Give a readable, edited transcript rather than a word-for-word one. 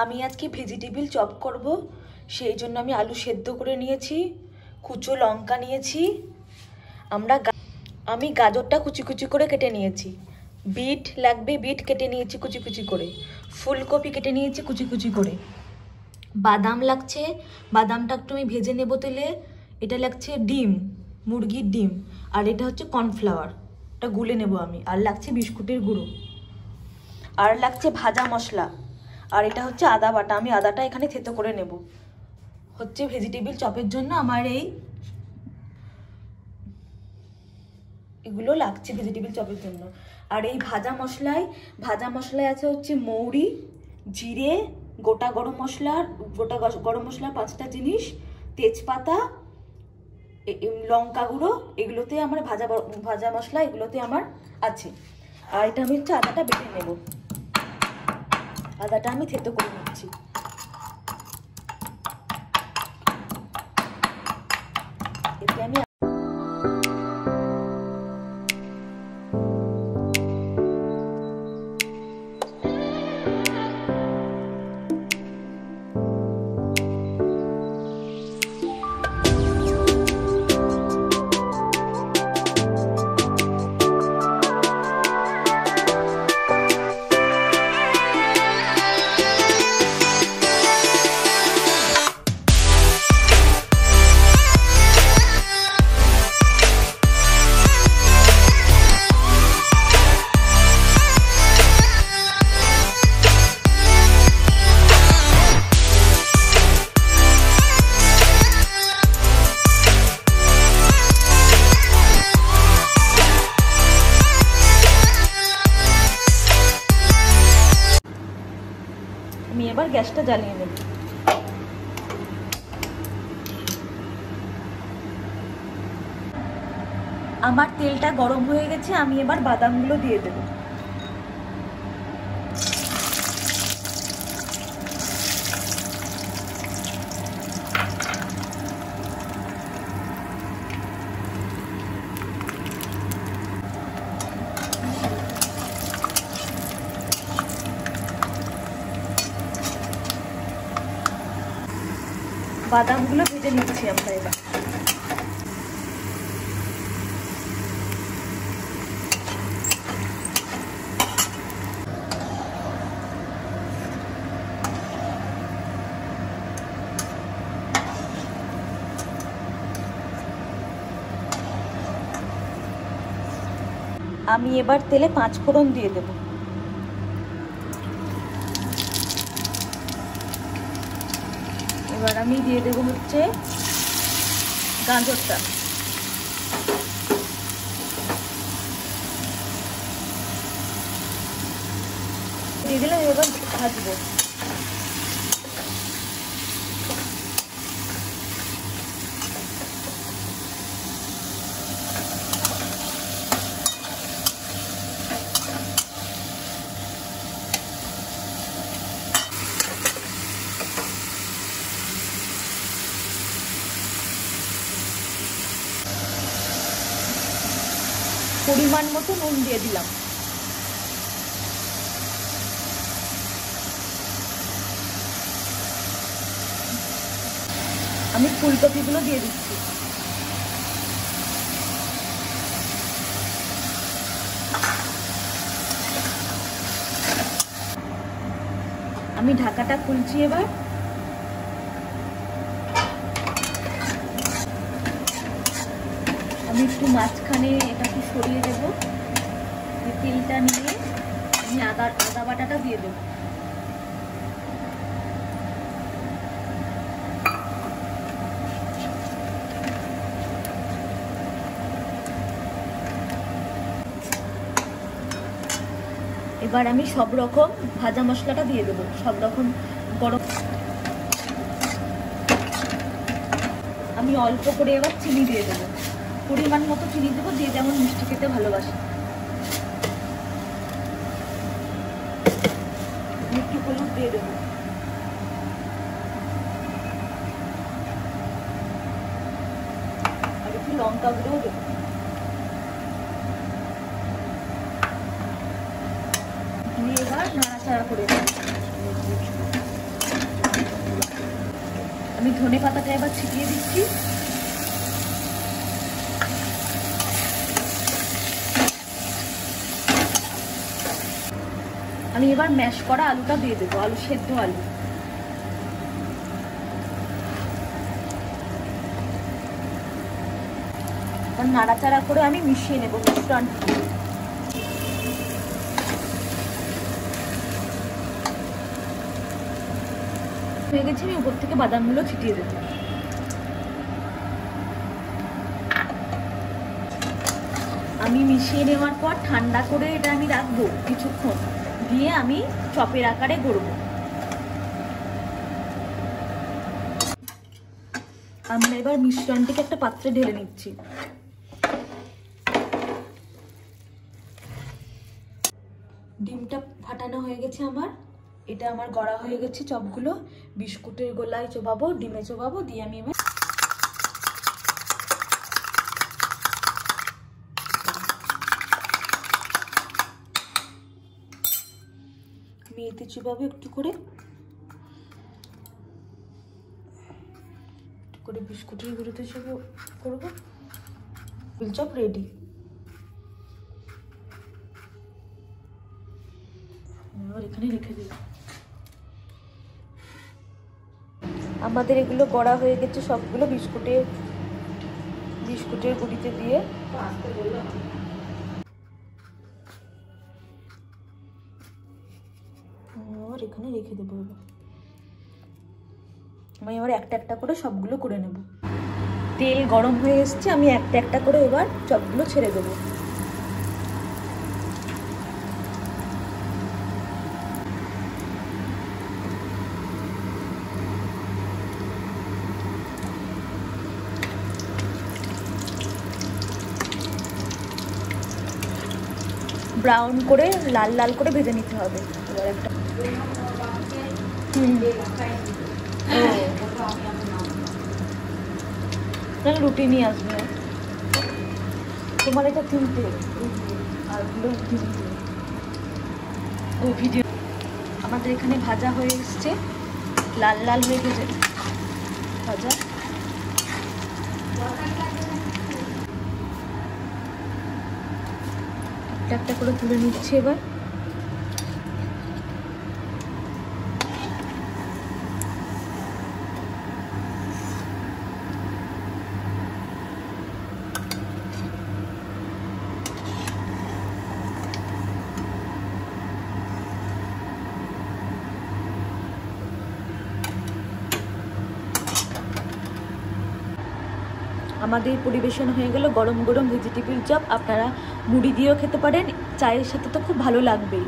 আমি আজকে vegetable chop করব, সেই জন্য আমি আলু সেদ্ধ করে নিয়েছি, কুচো লঙ্কা নিয়েছি, আমি গাজরটা কুচি কুচি করে কেটে নিয়েছি, বিট লাগবে, বিট কেটে নিয়েছি কুচি কুচি করে, ফুলকপি কেটে নিয়েছি কুচি কুচি করে, বাদাম লাগছে, বাদামটা একটু আমি ভেজে নেব তেলে, এটা লাগছে ডিম, মুরগির ডিম, আর এটা হচ্ছে কর্নফ্লাওয়ার, এটা গুলে নেব আমি, আর লাগছে বিস্কুটের গুঁড়ো, আর লাগছে ভাজা মশলা, আর এটা হচ্ছে আদা বাটা, আমি আদাটা এখানে থেতো করে নেব। হচ্ছে ভেজিটেবল চপের জন্য আমার এগুলো লাগছে ভেজিটেবল চপের জন্য। আর এই ভাজা মশলায় আছে হচ্ছে মৌরি, জিরে, গোটা গরম মশলা 5টা জিনিস, তেজপাতা, লঙ্কা গুঁড়ো, এগুলোতে আমার ভাজা মশলা এগুলোতে আমার আছে। আর এটা আমি হচ্ছে আদাটা বেটে নেব, আদাটা আমি থেতো করে নিচ্ছি। এতে আমি এবার গ্যাসটা জ্বালিয়ে নেব। আমার তেলটা গরম হয়ে গেছে, আমি এবার বাদামগুলো দিয়ে দেব। বাদামগুলো ভেজে নিচ্ছি আমরা এবার। আমি এবার তেলে 5 ফোড়ন দিয়ে দেব। এবার আমি দিয়ে দেব হচ্ছে গাজরটা, দিয়ে দিলাম, এবার ভাজবো। পরিমাণ মতো নুন দিয়ে দিলাম। আমি ফুলকপিগুলো দিয়ে দিচ্ছি। আমি ঢাকাটা খুলছি এবার। আমি একটু মাঝখানে এটাকে সরিয়ে দেবো, তেলটা নিয়ে আমি আদা বাটাটা দিয়ে দেবো। এবার আমি সব রকম ভাজা মশলাটা দিয়ে দেবো, সব রকম গরম। আমি অল্প করে এবার চিনি দিয়ে দেবো, পরিমাণ মতো চিনি দেবো, দিয়ে যেমন মিষ্টি খেতে ভালোবাসি। একটু হলুদ দিয়ে দেবো, আর একটু লঙ্কা গুঁড়োও দেবো। দিয়ে এবার নাড়াচাড়া করে দেবো। আমি ধনে পাতাটা এবার ছিটিয়ে দিচ্ছি। আমি এবার ম্যাশ করা আলুটা দিয়ে দেবো, আলু সেদ্ধ আলু। নাড়াচাড়া করে আমি মিশিয়ে নেবো মিশ্রণটা। হয়ে গেছে, আমি উপর থেকে বাদামগুলো ছিটিয়ে দেবো। আমি মিশিয়ে নেওয়ার পর ঠান্ডা করে এটা আমি রাখবো কিছুক্ষণ, দিয়ে আমি চপের আকারে গড়বো। আমরা এবার মিশ্রণটিকে একটা পাত্রে ঢেলে নিচ্ছি। ডিমটা ফাটানো হয়ে গেছে আমার, এটা আমার গড়া হয়ে গেছে চপগুলো। বিস্কুটের গোলায় চোবাবো, ডিমে চোবাবো, দিয়ে আমি এবার এতে চোবাবো একটু করে বিস্কুটের গুঁড়োতে চোবাবো করবো। Chop ready. এখানে রেখে দিই। আমাদের এগুলো গড়া হয়ে গেছে সবগুলো বিস্কুটের গুঁড়িতে দিয়ে। আর এখানে রেখে দেবো। আমি এবার একটা একটা করে সবগুলো করে নেব। তেল গরম হয়ে এসছে, আমি একটা একটা করে এবার চপগুলো ছেড়ে দেবো। ব্রাউন করে লাল লাল করে ভেজে নিতে হবে। এবার একটা রুটি নিয়ে আসবে, তোমার এটা তিনটে আর ভিডিও। আমাদের এখানে ভাজা হয়ে এসছে, লাল লাল হয়ে গেছে ভাজা। একটা করে তুলে নিচ্ছি এবার। আমাদের পরিবেশন হয়ে গেল গরম গরম ভেজিটেবিল চপ। আপনারা মুড়ি দিয়েও খেতে পারেন, চায়ের সাথে তো খুব ভালো লাগবেই।